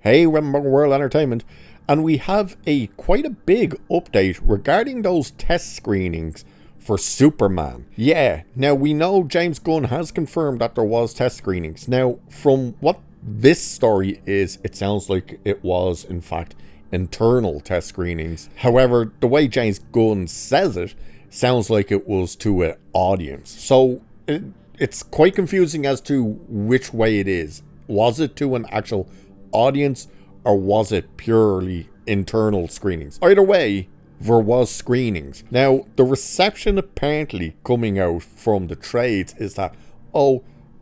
Hey, Remember World Entertainment, and we have quite a big update regarding those test screenings for Superman. Yeah, now we know James Gunn has confirmed that there was test screenings. Now, from what this story is, it sounds like it was, in fact, internal test screenings. However, the way James Gunn says it, sounds like it was to an audience. So, it's quite confusing as to which way it is. Was it to an actual audience, or was it purely internal screenings? Either way, there was screenings. Now, the reception apparently coming out from the trades is that,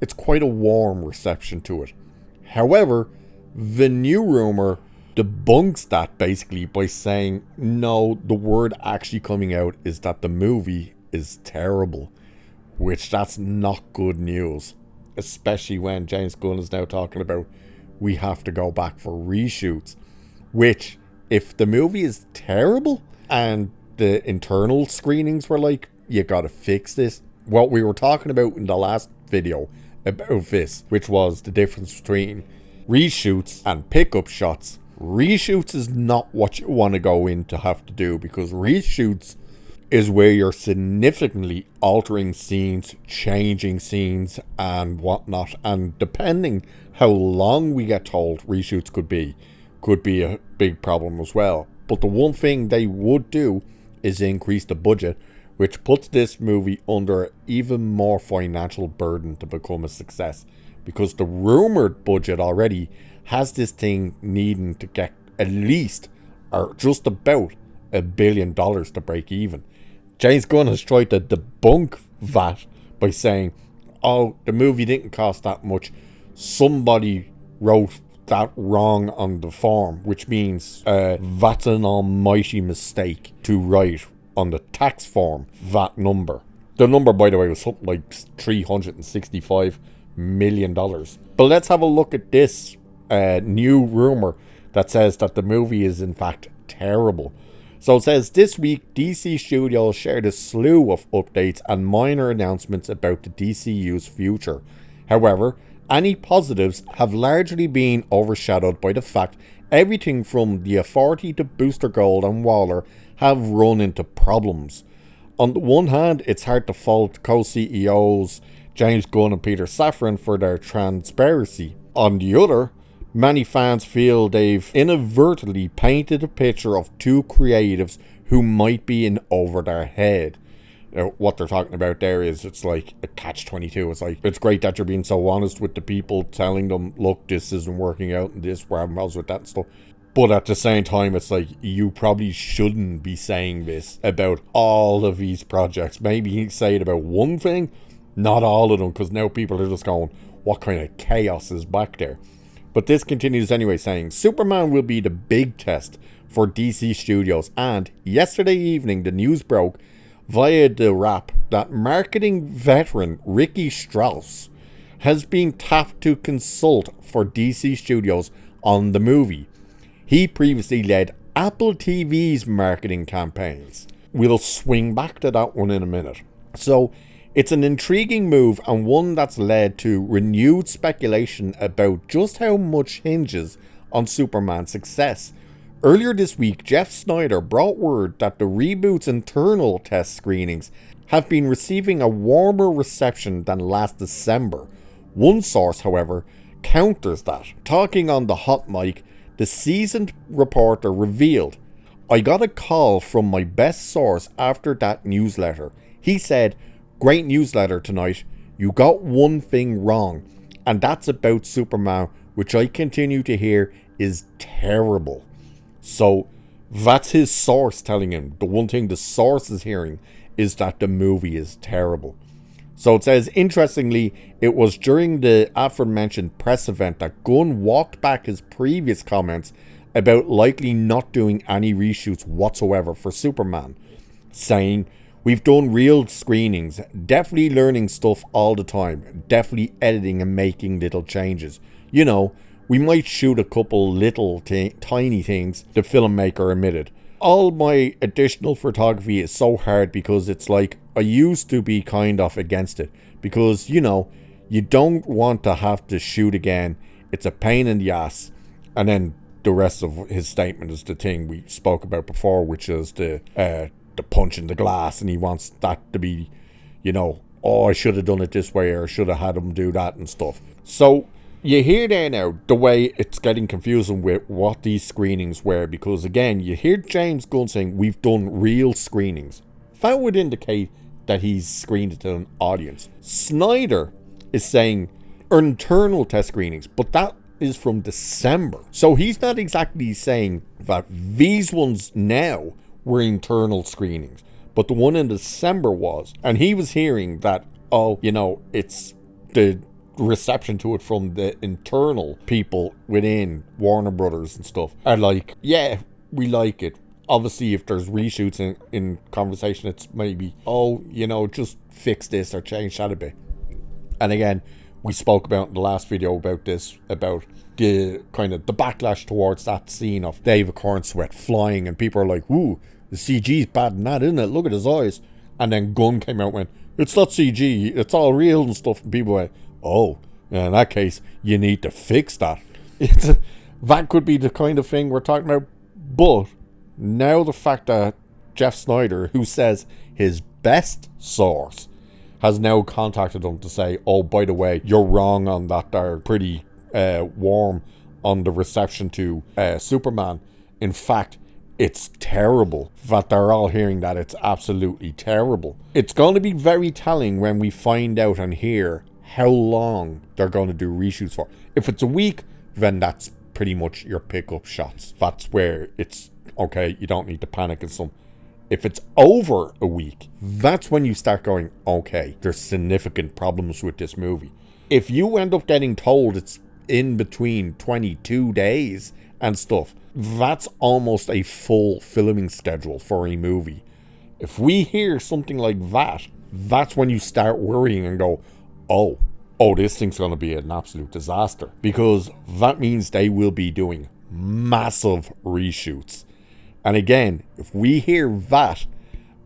it's quite a warm reception to it. However, the new rumor debunks that basically by saying, no, the word actually coming out is that the movie is terrible, which that's not good news, especially when James Gunn is now talking about we have to go back for reshoots, which, if the movie is terrible and the internal screenings were like, you gotta fix this, what we were talking about in the last video about this, which was the difference between reshoots and pickup shots. Reshoots is not what you want to go in to have to do, because reshoots is where you're significantly altering scenes, changing scenes and whatnot, and depending how long we get told reshoots could be a big problem as well. But the one thing they would do is increase the budget, which puts this movie under even more financial burden to become a success, because the rumored budget already has this thing needing to get at least, or just about, $1 billion to break even. James Gunn has tried to debunk that by saying, the movie didn't cost that much. Somebody wrote that wrong on the form, which means that's an almighty mistake to write on the tax form that number. The number, by the way, was something like $365 million. But let's have a look at this new rumor that says that the movie is in fact terrible. So it says, this week DC Studios shared a slew of updates and minor announcements about the DCU's future. However, any positives have largely been overshadowed by the fact everything from The Authority to Booster Gold and Waller have run into problems. On the one hand, it's hard to fault co-CEOs James Gunn and Peter Safran for their transparency. On the other, many fans feel they've inadvertently painted a picture of two creatives who might be in over their head. What they're talking about there is, it's like a catch-22. It's like, it's great that you're being so honest with the people, telling them, look, this isn't working out and this, where I'm with that and stuff. But at the same time, it's like, you probably shouldn't be saying this about all of these projects. Maybe you say it about one thing, not all of them, because now people are just going, what kind of chaos is back there? But this continues anyway, saying, Superman will be the big test for DC Studios, and yesterday evening the news broke via The Wrap that marketing veteran Ricky Strauss has been tapped to consult for DC Studios on the movie. He previously led Apple TV's marketing campaigns. We'll swing back to that one in a minute. So, it's an intriguing move, and one that's led to renewed speculation about just how much hinges on Superman's success. Earlier this week, Jeff Snyder brought word that the reboot's internal test screenings have been receiving a warmer reception than last December. One source, however, counters that. Talking on the hot mic, the seasoned reporter revealed, I got a call from my best source after that newsletter. He said, great newsletter tonight. You got one thing wrong, and that's about Superman, which I continue to hear is terrible. So that's his source telling him. The one thing the source is hearing is that the movie is terrible. So it says, interestingly, it was during the aforementioned press event that Gunn walked back his previous comments about likely not doing any reshoots whatsoever for Superman, saying, we've done real screenings, definitely learning stuff all the time, definitely editing and making little changes. You know, we might shoot a couple little tiny things, the filmmaker admitted. All my additional photography is so hard because it's like, I used to be kind of against it. Because, you know, you don't want to have to shoot again. It's a pain in the ass. And then the rest of his statement is the thing we spoke about before, which is the punch in the glass, and he wants that to be, you know, oh, I should have done it this way, or should have had him do that and stuff. So you hear there now the way it's getting confusing with what these screenings were, because again, you hear James Gunn saying we've done real screenings. That would indicate that he's screened it to an audience. Snyder is saying internal test screenings, but that is from December. So he's not exactly saying that these ones now were internal screenings, but the one in December was. And he was hearing that, oh, you know, it's the reception to it from the internal people within Warner Brothers and stuff are like, yeah, we like it. Obviously, if there's reshoots in conversation, it's maybe, oh, you know, just fix this or change that a bit. And again, we spoke about in the last video about this, about the kind of the backlash towards that scene of David Cornsweet flying, and people are like, ooh, the CG's bad in that, isn't it? Look at his eyes. And then Gunn came out and went, it's not CG, it's all real and stuff. And people went, oh, in that case, you need to fix that. That could be the kind of thing we're talking about. But now the fact that Jeff Snyder, who says his best source, has now contacted them to say, oh, by the way, you're wrong on that. They're pretty warm on the reception to Superman. In fact, it's terrible. That they're all hearing that it's absolutely terrible. It's going to be very telling when we find out and hear how long they're going to do reshoots for. If it's a week, then that's pretty much your pickup shots. That's where it's okay, you don't need to panic and some. If it's over a week, that's when you start going, okay, there's significant problems with this movie. If you end up getting told it's in between 22 days and stuff, that's almost a full filming schedule for a movie. If we hear something like that, that's when you start worrying and go, oh, this thing's going to be an absolute disaster. Because that means they will be doing massive reshoots. And again, if we hear that,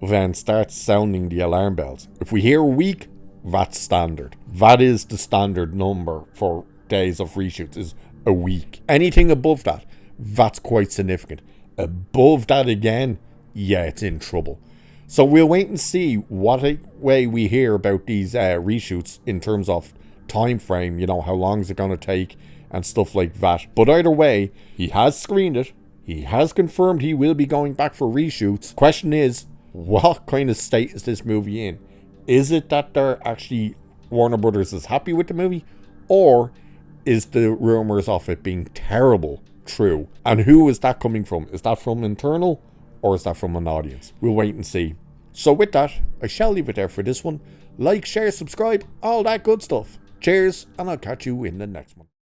then start sounding the alarm bells. If we hear a week, that's standard. That is the standard number for days of reshoots, is a week. Anything above that, that's quite significant. Above that again, yeah, it's in trouble. So we'll wait and see what way we hear about these reshoots in terms of time frame, you know, how long is it going to take and stuff like that. But either way, he has screened it. He has confirmed he will be going back for reshoots. Question is, what kind of state is this movie in? Is it that they're actually, Warner Brothers is happy with the movie? Or is the rumors of it being terrible true? And who is that coming from? Is that from internal or is that from an audience? We'll wait and see. So with that, I shall leave it there for this one. Like, share, subscribe, all that good stuff. Cheers, and I'll catch you in the next one.